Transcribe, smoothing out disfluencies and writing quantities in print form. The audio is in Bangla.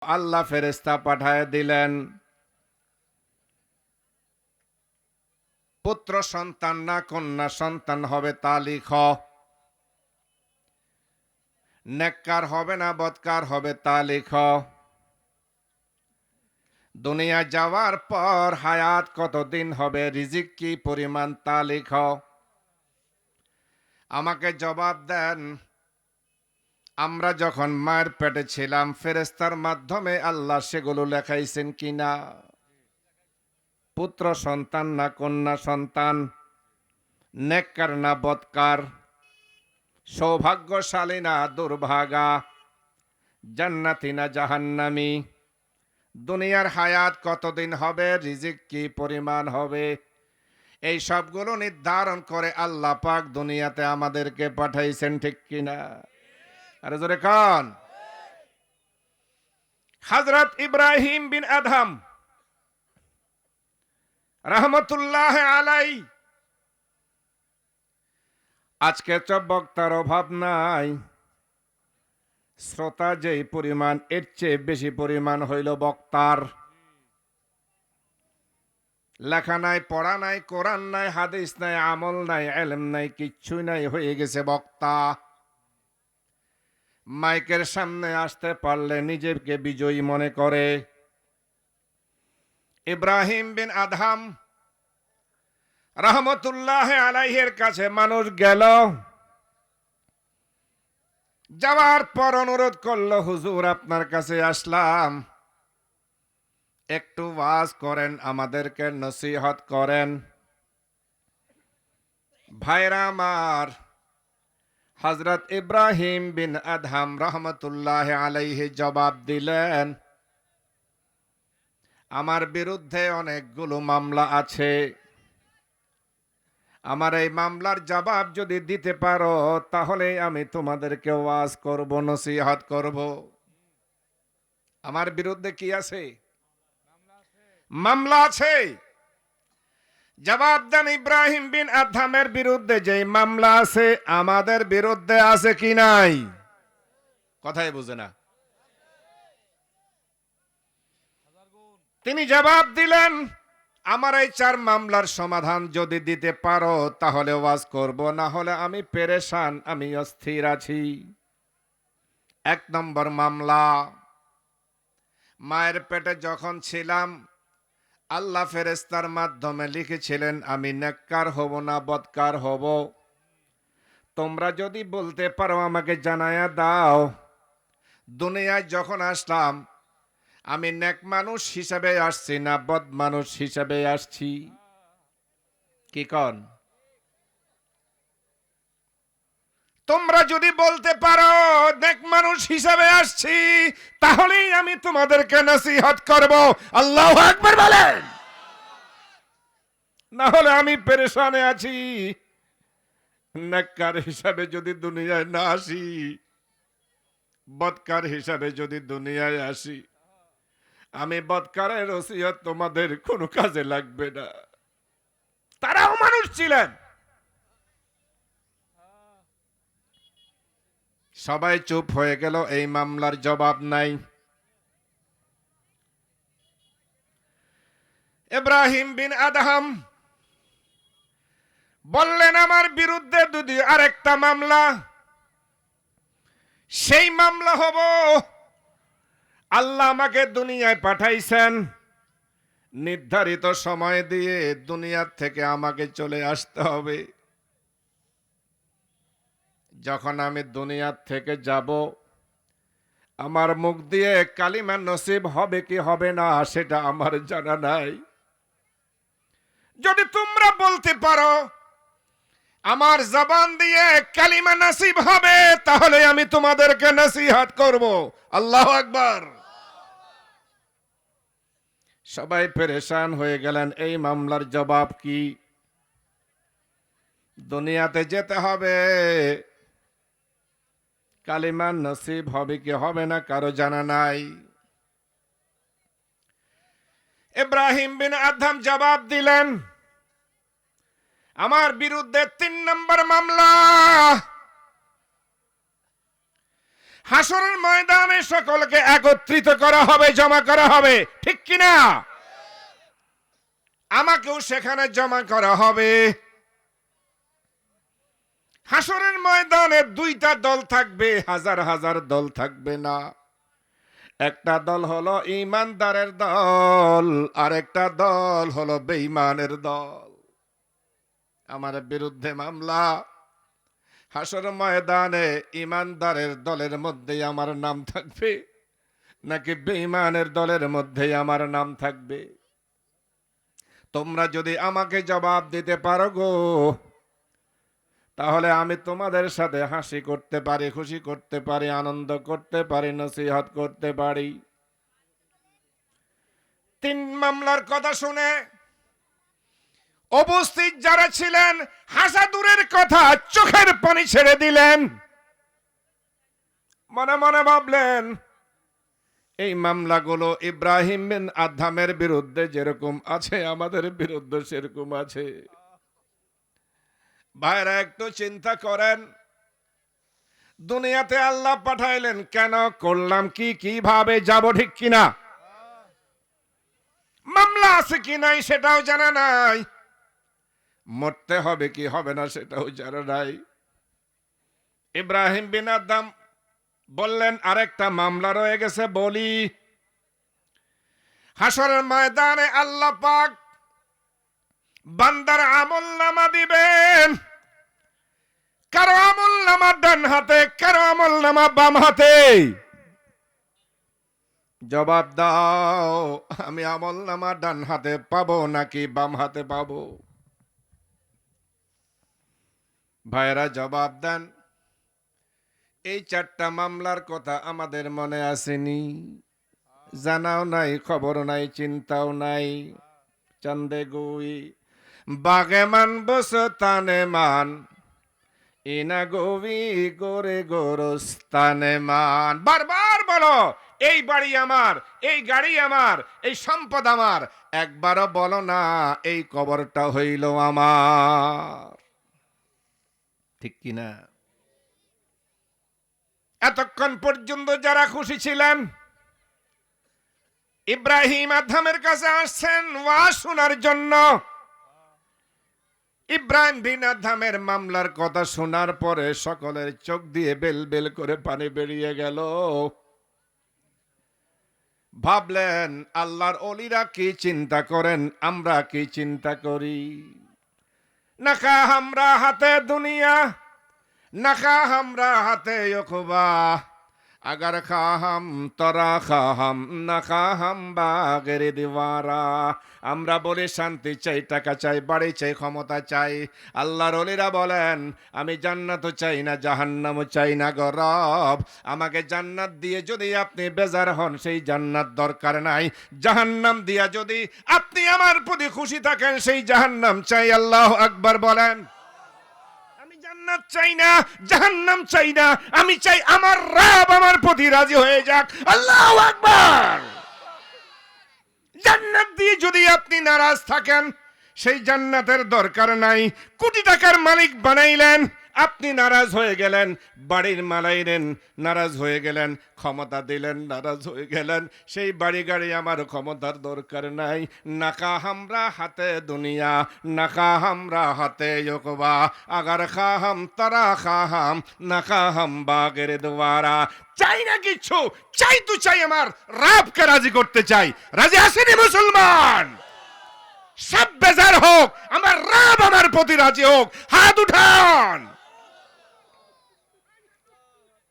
আল্লাহ ফেরেশতা পাঠায় দিলেন, পুত্র সন্তান না কন্যা সন্তান হবে তা লিখ, নেককার হবে না বদকার হবে তা লিখ, দুনিয়া যাওয়ার পর হায়াত কতদিন হবে, রিজিক কি পরিমাণ তা লিখ। আমাকে জবাব দেন, আমরা যখন মায়ের পেটে ছিলাম ফেরেশতার মাধ্যমে আল্লাহ সেগুলো লেখাইছেন কিনা? পুত্র সন্তান না কন্যা সন্তান, নেককার না বদকার, সৌভাগ্যশালী না দুর্ভাগা, জান্নাতি না জাহান্নামী, দুনিয়ার হায়াত কতদিন হবে, রিজিক কি পরিমাণ হবে, এই সবগুলো নির্ধারণ করে আল্লাহ পাক দুনিয়াতে আমাদেরকে পাঠাইছেন, ঠিক কিনা? আরে জোরে কান। হযরত ইব্রাহিম বিন আদহাম রাহমাতুল্লাহ আলাই, আজকে তো বক্তার অভাব নাই, শ্রোতা যেই পরিমাণ এর চেয়ে বেশি পরিমাণ হইল বক্তার। লেখা নাই, পড়া নাই, কোরআন নাই, হাদিস নাই, আমল নাই, ইলম নাই, কিচ্ছুই নাই, হয়ে গেছে বক্তা। মাইকের সামনে আসতে পারলে নিজেকে বিজয়ী মনে করে। ইব্রাহিম বিন আদহাম রাহমাতুল্লাহ আলাইহির কাছে মানুষ গেল, যাওয়ার পর অনুরোধ করলো, হুজুর আপনার কাছে আসলাম, একটু ওয়াজ করেন, আমাদেরকে নসিহত করেন। ভাইরা আমার, হযরত ইব্রাহিম বিন আদহাম রহমতুল্লাহ আলাইহি জবাব দিলেন, আমার বিরুদ্ধে অনেকগুলো মামলা আছে, আমার এই মামলার জবাব যদি দিতে পারো তাহলে আমি তোমাদেরকে ওয়াজ করব, নসিহত করব। আমার বিরুদ্ধে কি আছে? মামলা আছে। জবাব দেন, ইব্রাহিম বিন আদহামের বিরুদ্ধে যে মামলা আছে আমাদের বিরুদ্ধে আছে কি নাই? কথাই বুঝে না। তিনি জবাব দিলেন, আমার এই 4 মামলার সমাধান যদি দিতে পারো তাহলে ওয়াজ করব, না হলে আমি পেরেশান, আমি অস্থির আছি। 1 নম্বর মামলা, মায়ের পেটে যখন ছিলাম আল্লাহ ফেরেশতার মাধ্যমে লিখেছিলেন আমি নেককার হব না বদকার হব। তোমরা যদি বলতে পারো আমাকে জানায়া দাও, দুনিয়ায় যখন আসলাম আমি নেক মানুষ হিসেবে আসছি না বদ মানুষ হিসেবে আসছি? কি কন? তোমরা যদি বলতে পারো নেক মানুষ হিসেবে আসছি তাহলেই আমি তোমাদেরকে নসিহত করব। আল্লাহু আকবার বলেন। না হলে আমি পেরেশানে আছি। নেককার হিসাবে যদি দুনিয়ায় না আসি, বদকার হিসাবে যদি দুনিয়ায় আসি, আমি বদকারের নসিহত তোমাদের কোনো কাজে লাগবে না। তারাও মানুষ ছিলেন। সবাই চুপ হয়ে গেল, এই মামলার জবাব নাই। ইব্রাহিম বিন আদহাম বললেন, আমার বিরুদ্ধে যদি আরেকটা মামলা, সেই মামলা হব আল্লাহ আমাকে দুনিয়ায় পাঠাইছেন, নির্ধারিত সময় দিয়ে দুনিয়ার থেকে আমাকে চলে আসতে হবে। যখন আমি দুনিয়ার থেকে যাব আমার মুখ দিয়ে কালিমা নসিব হবে কি হবে না সেটা আমার জানা নাই। যদি তোমরা বলতে পারো আমার জবান দিয়ে কালিমা নসিব হবে তাহলে আমি তোমাদেরকে নসিহত করব। আল্লাহু আকবার। সবাই পেরেশান হয়ে গেলেন, এই মামলার জবাব কি? দুনিয়াতে যেতে হবে, কালিমা নসিব হবে কি হবে না কারো জানা নাই। ইব্রাহিম বিন আদহাম জবাব দিলেন, আমার বিরুদ্ধে 3 নম্বর মামলা, হাসরের ময়দানে সকলকে একত্রিত করা হবে, জমা করা হবে, ঠিক কিনা? আমাকেও সেখানে জমা করা হবে। হাসরের ময়দানে দুইটা দল থাকবে, হাজার হাজার দল থাকবে না। একটা দল হলো ঈমানদারের দল, আর একটা দল হলো বেঈমানের দল। আমার বিরুদ্ধে মামলা, হাসর ময়দানে ঈমানদারের দলের মধ্যে আমার নাম থাকবে নাকি বেঈমানের দলের মধ্যে আমার নাম থাকবে? তোমরা যদি আমাকে জবাব দিতে পারো গো, তাহলে আমি তোমাদের সাথে হাসি করতে পারি, খুশি করতে পারি, আনন্দ করতে পারি, নসিহত করতে পারি। 3 মামলার কথা শুনে উপস্থিত যারা ছিলেন হাসা দূরের কথা, চোখের পানি ছেড়ে দিলেন। মনে মনে ভাবলেন, এই মামলাগুলো ইব্রাহিম বিন আদহামের বিরুদ্ধে যেরকম আছে, আমাদের বিরুদ্ধে সেরকম আছে। ভাইরা একটু চিন্তা করেন, দুনিয়াতে আল্লাহ পাঠাইলেন কেন, করলাম কি, কিভাবে যাব, ঠিক কিনা? মামলা আছে কি নাই সেটাও জানা নাই, মরতে হবে কি হবে না সেটাও জানা নাই। ইব্রাহিম বিন আদহাম বললেন, আরেকটা মামলা রয়ে গেছে, বলি। হাসরের ময়দানে আল্লাহ পাক বান্দার আমলনামা দিবেন। কারো আমলনামা ডান হাতে, কারো আমলনামা বাম হাতে। জবাব দাও, আমি আমলনামা ডান হাতে পাবো নাকি বাম হাতে পাবো? ভাইরা জবাব দেন। এই 4টা মামলার কথা আমাদের মনে আসেনি, জানাও নাই, খবর নাই, চিন্তাও নাই। চন্দে গুই বাগে মান বসতানে মান, ইনা গবি গোরে গোরস্তানে মান। বারবার বলো, এই বাড়ি আমার, এই গাড়ি আমার, এই সম্পদ আমার। একবারও বলো না এই কবরটা হইল আমার, ঠিক কিনা? এতক্ষণ পর্যন্ত যারা খুশি ছিলেন, ইব্রাহিম আদহামের কাছে আসছেন ওয়াজ শোনার জন্য। ইব্রাহিম বিন আদহামের মামলার কথা শোনার পরে সকলের চোখ দিয়ে বেল বেল করে পানি বেরিয়ে গেল। ভাবলেন, আল্লাহর ওলিরা কি চিন্তা করেন, আমরা কি চিন্তা করি? নাকা হামরা হাতে দুনিয়া, নাকা হামরা হাতে উকবা, अगर খাহাম তরা খাহাম না খাহাম বাগের দিওয়ারা। আমরা বলি শান্তি চাই, টাকা চাই, বাড়ি চাই, ক্ষমতা চাই। আল্লাহর ওলিরা বলেন, আমি জান্নাতও চাই না, জাহান্নামও চাই না গো রব। আমাকে জান্নাত দিয়ে যদি আপনি বেজার হন, সেই জান্নাত দরকার নাই। জাহান্নাম দিয়া যদি আপনি আমার প্রতি খুশি থাকেন, সেই জাহান্নাম চাই। আল্লাহু আকবার বলেন। জান্নাত চাই না, জাহান্নাম চাই না, আমি চাই আমার রব আমার প্রতি রাজি হয়ে যাক। আল্লাহু আকবার। জান্নাত দিয়ে যদি আপনি নারাজ থাকেন, সেই জান্নাতের দরকার নাই। কোটি টাকার মালিক বানাইলেন, আপনি নারাজ হয়ে গেলেন। বাড়ির মালাইলেন, নারাজ হয়ে গেলেন। ক্ষমতা দিলেন, নারাজ হয়ে গেলেন। সেই বাড়ি গাড়ি আমার ক্ষমতার দরকার নাই। নাকা হামরা হাতে দুনিয়া, নাকা হামরা হাতে ইকবা, আগার খাহাম তারা খাহাম, নাকা হাম বাগের দ্বারা। চাই না কিছু, চাই তো চাই আমার রবকে রাজি করতে চাই। রাজি আসেনি মুসলমান? সব বেজার হোক, আমার রব আমার প্রতি রাজি হোক। হাত উঠান।